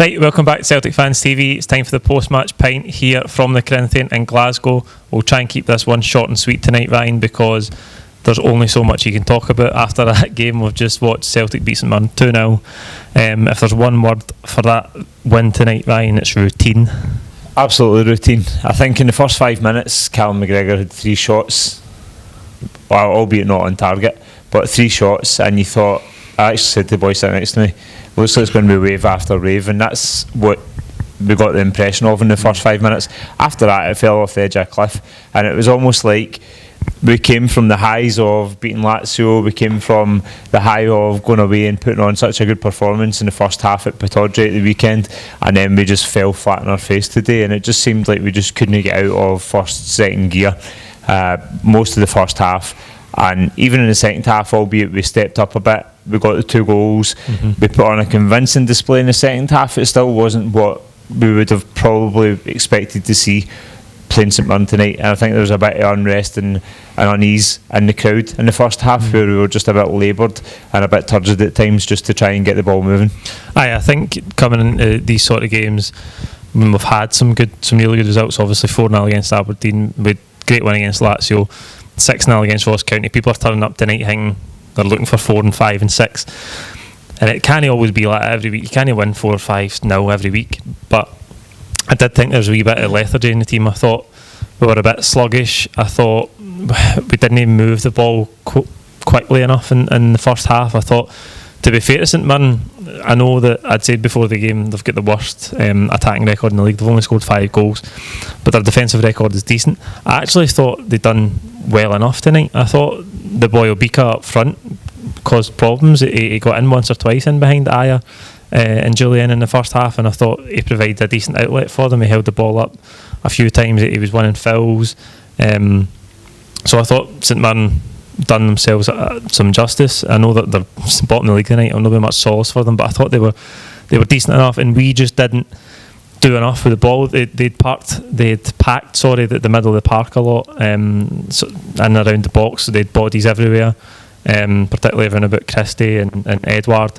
Right, welcome back to Celtic Fans TV. It's time for the post-match pint here from the Corinthian in Glasgow. We'll try and keep this one short and sweet tonight, Ryan, because there's only so much you can talk about after that game. We've just watched Celtic beat St Mirren 2-0. If there's one word for that win tonight, Ryan, it's routine. Absolutely routine. I think in the first 5 minutes, Callum McGregor had 3 shots, well, albeit not on target, but 3 shots, and you thought, I actually said to the boy sitting next to me, looks like it's going to be wave after wave, and that's what we got the impression of in the first 5 minutes. After that, it fell off the edge of a cliff, and it was almost like we came from the highs of beating Lazio, we came from the high of going away and putting on such a good performance in the first half at Pittodrie at the weekend, and then we just fell flat on our face today, and it just seemed like we just couldn't get out of first, second gear most of the first half. And even in the second half, albeit we stepped up a bit, we got the 2 goals, we put on a convincing display in the second half. It still wasn't what we would have probably expected to see playing St Mirren tonight, and I think there was a bit of unrest and unease in the crowd in the first half, where we were just a bit laboured and a bit turgid at times just to try and get the ball moving. I think coming into these sort of games, when we've had some really good results, obviously 4-0 against Aberdeen, with great win against Lazio, 6-0 against Ross County, people are turning up tonight thinking they're looking for 4 and 5 and 6, and it can't always be like that every week. You can't win 4 or 5-0 every week, but I did think there was a wee bit of lethargy in the team. I thought we were a bit sluggish. I thought we didn't even move the ball quickly enough in the first half. I thought, to be fair to St Mirren, I know that I'd said before the game they've got the worst attacking record in the league. They've only scored 5 goals, but their defensive record is decent. I actually thought they'd done well enough tonight. I thought the boy Obika up front caused problems. He got in once or twice in behind Aya and Julian in the first half, and I thought he provided a decent outlet for them. He held the ball up a few times. He was winning fouls. So I thought St Mirren done themselves some justice. I know that they're bottom of the league tonight. I'll not be much solace for them, but I thought they were decent enough, and we just didn't do enough with the ball. They'd packed the middle of the park a lot, and around the box. So they had bodies everywhere, particularly around about Christie and Edward,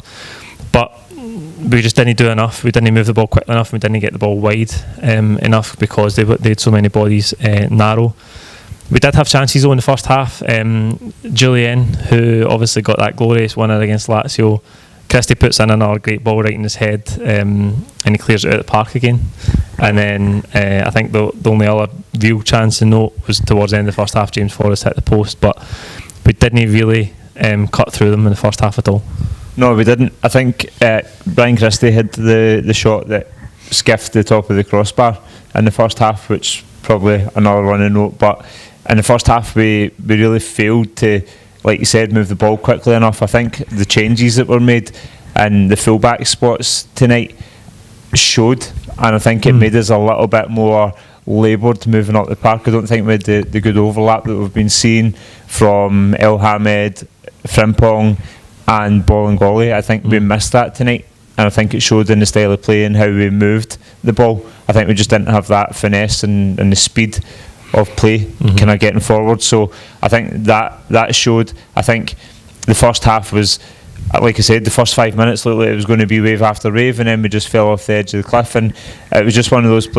but we just didn't do enough. We didn't move the ball quickly enough. We didn't get the ball wide enough because they had so many bodies narrow. We did have chances though in the first half. Julian, who obviously got that glorious winner against Lazio, Christie puts in another great ball right in his head, and he clears it out of the park again. And then I think the only other real chance to note was towards the end of the first half. James Forrest hit the post, but we didn't really cut through them in the first half at all. No, we didn't. I think Brian Christie had the shot that skiffed the top of the crossbar in the first half, which probably another one to note. But in the first half, we really failed to, like you said, move the ball quickly enough. I think the changes that were made in the fullback spots tonight showed, and I think it made us a little bit more laboured moving up the park. I don't think we had the good overlap that we've been seeing from Elyounoussi, Frimpong and Bolingoli. I think we missed that tonight, and I think it showed in the style of play and how we moved the ball. I think we just didn't have that finesse and the speed of play kind of getting forward. So I think that showed. I think the first half was, like I said, the first 5 minutes looked like it was going to be wave after wave, and then we just fell off the edge of the cliff, and it was just one of those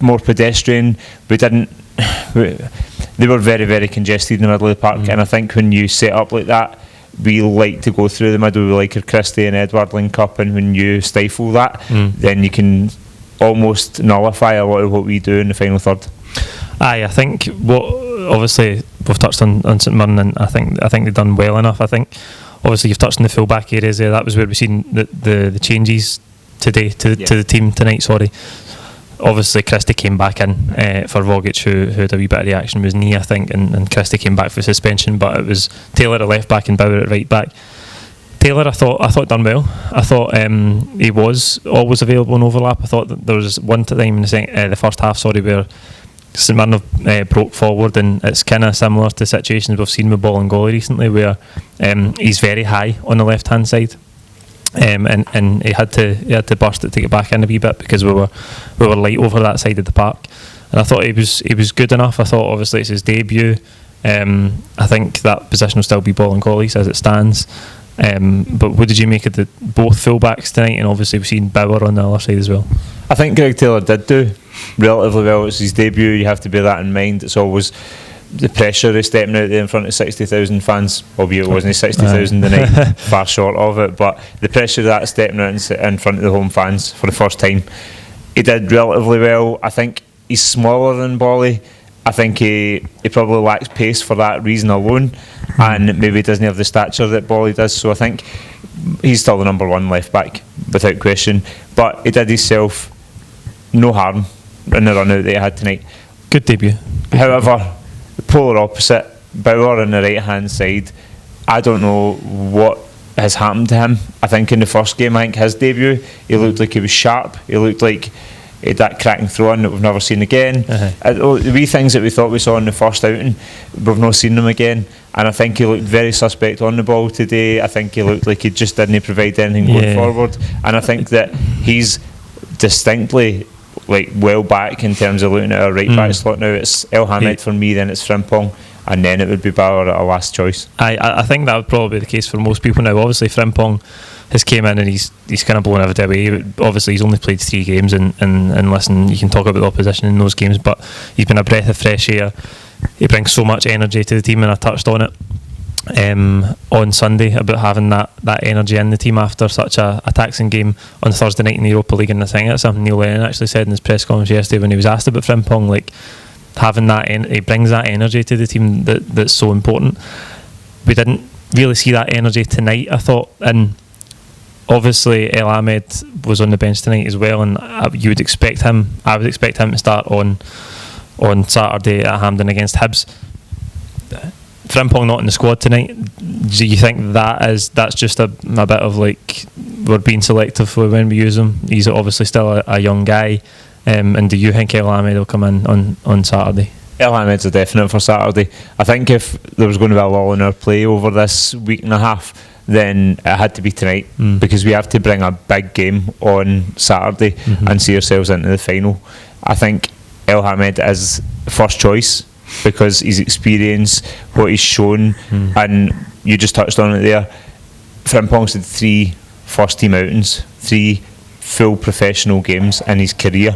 more pedestrian. They were very, very congested in the middle of the park, and I think when you set up like that, we like to go through the middle. We like our Christie and Edward link up, and when you stifle that, then you can almost nullify a lot of what we do in the final third. I think what obviously we've touched on St Mirren, and I think they've done well enough. I think obviously you've touched on the full back areas there. That was where we've seen the changes today to the team tonight. Sorry. Obviously Christie came back in for Vogic, who had a wee bit of reaction with his knee, I think, and Christie came back for suspension, but it was Taylor at left back and Bauer at right back. Taylor, I thought done well. I thought he was always available in overlap. I thought that there was one time in the first half, where St Mirren broke forward, and it's kind of similar to situations we've seen with Bolingoli recently, where he's very high on the left hand side, and he had to burst it to get back in a wee bit because we were light over that side of the park. And I thought he was good enough. I thought obviously it's his debut. I think that position will still be Bolingoli's as it stands. But what did you make of both fullbacks tonight? And obviously we've seen Bauer on the other side as well. I think Greg Taylor did do relatively well. It's his debut, you have to bear that in mind. It's always the pressure of stepping out there in front of 60,000 fans, albeit it wasn't 60,000 tonight, far short of it, but the pressure of that stepping out in front of the home fans for the first time. He did relatively well. I think he's smaller than Bolly. I think he probably lacks pace for that reason alone, and maybe doesn't have the stature that Bolly does, so I think he's still the number one left back without question, but he did himself no harm in the run out that he had tonight. Good debut. However, the polar opposite, Bauer on the right hand side, I don't know what has happened to him. I think in the first game, I think his debut, he looked like he was sharp, he looked like he had that cracking throw in that we've never seen again. The wee things that we thought we saw in the first outing, we've not seen them again, and I think he looked very suspect on the ball today. I think he looked like he just didn't provide anything going forward, and I think that he's distinctly well back in terms of looking at our right back slot now. It's Elyounoussi for me, then it's Frimpong, and then it would be Bauer at a last choice. I think that would probably be the case for most people now. Obviously Frimpong has came in and he's kind of blown everybody away. Obviously he's only played 3 games and listen, you can talk about the opposition in those games, but he's been a breath of fresh air. He brings so much energy to the team, and I touched on it on Sunday about having that energy in the team after such a taxing game on Thursday night in the Europa League. And I think that's something Neil Lennon actually said in his press conference yesterday when he was asked about Frimpong, like having that he brings that energy to the team that's so important. We didn't really see that energy tonight, I thought, and obviously Elyounoussi was on the bench tonight as well, and I would expect him to start on Saturday at Hampden against Hibs. Frimpong not in the squad tonight, do you think that's just a bit of like we're being selective for when we use him? He's obviously still a young guy, and do you think Elyounoussi will come in on Saturday? Elyounoussi a definite for Saturday. I think if there was going to be a lull in our play over this week and a half, then it had to be tonight, because we have to bring a big game on Saturday and see ourselves into the final. I think Elyounoussi is first choice because his experience, what he's shown, and you just touched on it there. Frimpong's had 3 first team outings, 3 full professional games in his career.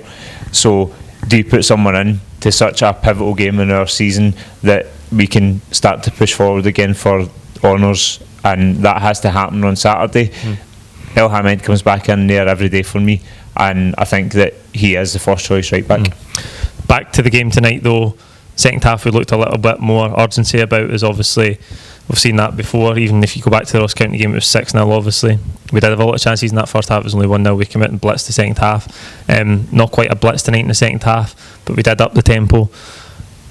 So do you put someone in to such a pivotal game in our season that we can start to push forward again for honours, and that has to happen on Saturday? Elyounoussi comes back in there every day for me, and I think that he is the first choice right back. Back to the game tonight though, second half we looked a little bit more urgency about, as obviously we've seen that before. Even if you go back to the Ross County game, it was 6-0 obviously. We did have a lot of chances in that first half. It was only 1-0. We came out and blitzed the second half. Not quite a blitz tonight in the second half, but we did up the tempo.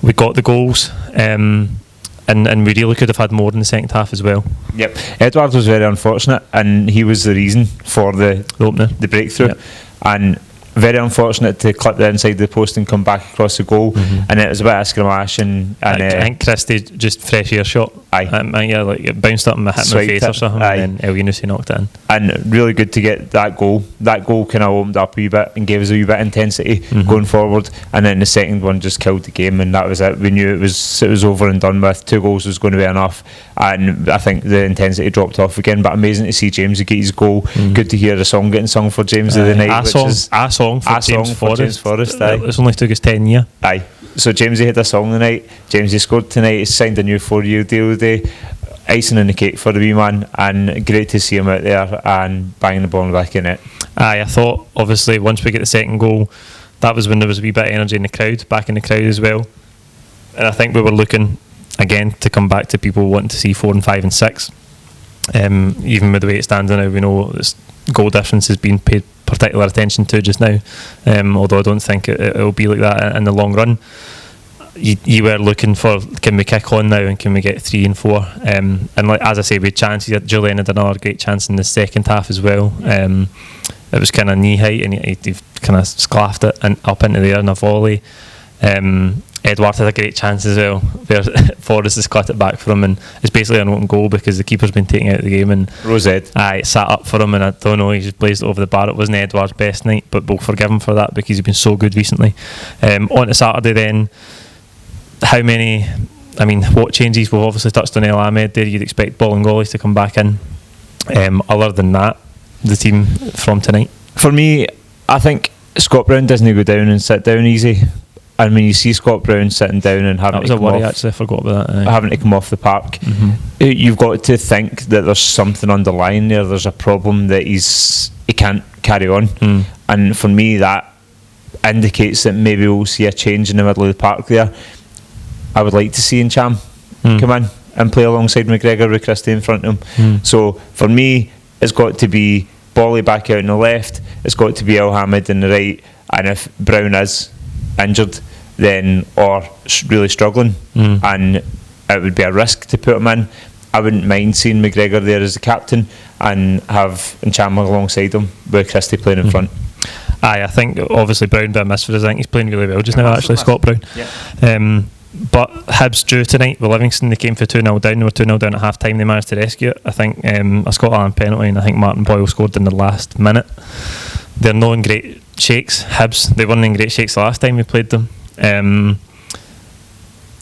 We got the goals, and we really could have had more in the second half as well. Yep, Edward was very unfortunate, and he was the reason for the opener, the breakthrough. Yep. And very unfortunate to clip the inside the post and come back across the goal, and it was a bit of a scrimmage, and I think Christie just fresh air shot. Like it bounced up and hit my face or something, and then Elyounoussi knocked it in. And really good to get that goal. That goal kind of opened up a wee bit and gave us a wee bit of intensity going forward, and then the second one just killed the game, and that was it. We knew it was over and done with. 2 goals was going to be enough, and I think the intensity dropped off again. But amazing to see James get his goal. Good to hear the song getting sung for James of the night, a song for James Forrest. It's only took us 10 years. So Jamesy had a song tonight. Jamesy scored tonight. He signed a new 4-year deal today. Icing on the cake for the wee man, and great to see him out there and banging the ball back in it. I thought obviously once we get the second goal, that was when there was a wee bit of energy in the crowd, back in the crowd as well. And I think we were looking again to come back to people wanting to see 4 and 5 and 6. Even with the way it stands now, we know this goal difference has been paid particular attention to just now, although I don't think it'll be like that in the long run. You were looking for, can we kick on now and can we get 3 and 4, and like as I say, we had chances. Julian had another great chance in the second half as well. It was kind of knee height, and he kind of sclaffed it and up into the air in a volley. Edward had a great chance as well where Forrest has cut it back for him, and it's basically an open goal because the keeper's been taken out of the game, and Rosette sat up for him, and I don't know, he just blazed it over the bar. It wasn't Edward's best night, but we'll forgive him for that because he's been so good recently. On to Saturday then, what changes? We've obviously touched on Elyounoussi there. You'd expect Bolingoli to come back in. Other than that, the team from tonight? For me, I think Scott Brown doesn't go down and sit down easy. And when you see Scott Brown sitting down and having That was to a come worry, off, actually. I forgot about that. having to come off the park, you've got to think that there's something underlying there. There's a problem that he can't carry on. And for me, that indicates that maybe we'll see a change in the middle of the park there. I would like to see Ncham come in and play alongside McGregor with Christie in front of him. So for me, it's got to be Bolly back out on the left, it's got to be Mohamed in the right, and if Brown is injured then or really struggling and it would be a risk to put him in, I wouldn't mind seeing McGregor there as the captain and have Ncham alongside him with Christie playing in front. I think obviously Brown bit of miss for us. I think he's playing really well just now, actually, Scott Brown. But Hibs drew tonight with Livingston. They came for 2-0 down. They were 2-0 down at half time. They managed to rescue it. I think a Scott Allen penalty, and I think Martin Boyle scored in the last minute. They're not in great shakes, Hibs. They weren't in great shakes the last time we played them.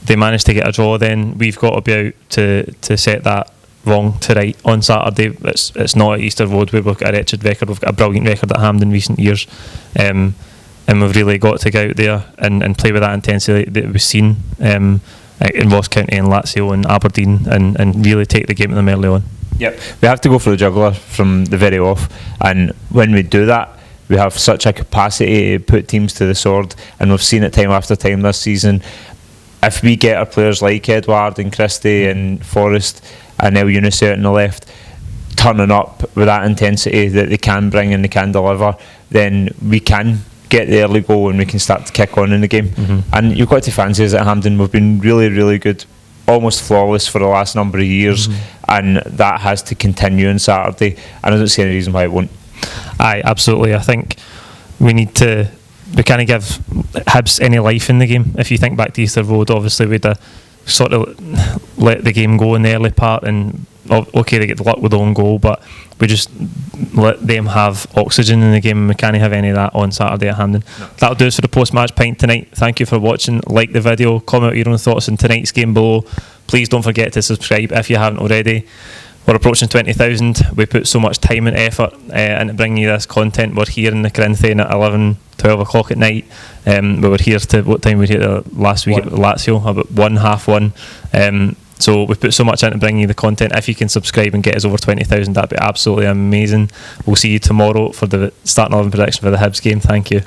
They managed to get a draw then. We've got to be out to set that wrong to right on Saturday. It's not at Easter Road where we've got a wretched record. We've got a brilliant record at Hampden in recent years. And we've really got to get out there and play with that intensity that we've seen in Ross County and Lazio and Aberdeen and really take the game to them early on. Yep, we have to go for the juggler from the very off, and when we do that, we have such a capacity to put teams to the sword, and we've seen it time after time this season. If we get our players like Edouard and Christie and Forrest and Elyounoussi out on the left turning up with that intensity that they can bring and they can deliver, then we can get the early goal and we can start to kick on in the game. And you've got to fancy us at Hampden. We've been really, really good, almost flawless for the last number of years, and that has to continue on Saturday, and I don't see any reason why it won't. Aye, absolutely. I think we can't give Hibs any life in the game. If you think back to Easter Road, obviously we'd sort of let the game go in the early part, and okay, they get the luck with the own goal, but we just let them have oxygen in the game, and we can't have any of that on Saturday at Hampden. No. That'll do us for the post-match pint tonight. Thank you for watching. Like the video, comment your own thoughts on tonight's game below. Please don't forget to subscribe if you haven't already. We're approaching 20,000. We put so much time and effort into bringing you this content. We're here in the Corinthian at 11, 12 o'clock at night. We were here to, what time were we here last week at Lazio? About 1:30. So we've put so much into bringing you the content. If you can subscribe and get us over 20,000, that'd be absolutely amazing. We'll see you tomorrow for the starting 11 prediction for the Hibs game. Thank you.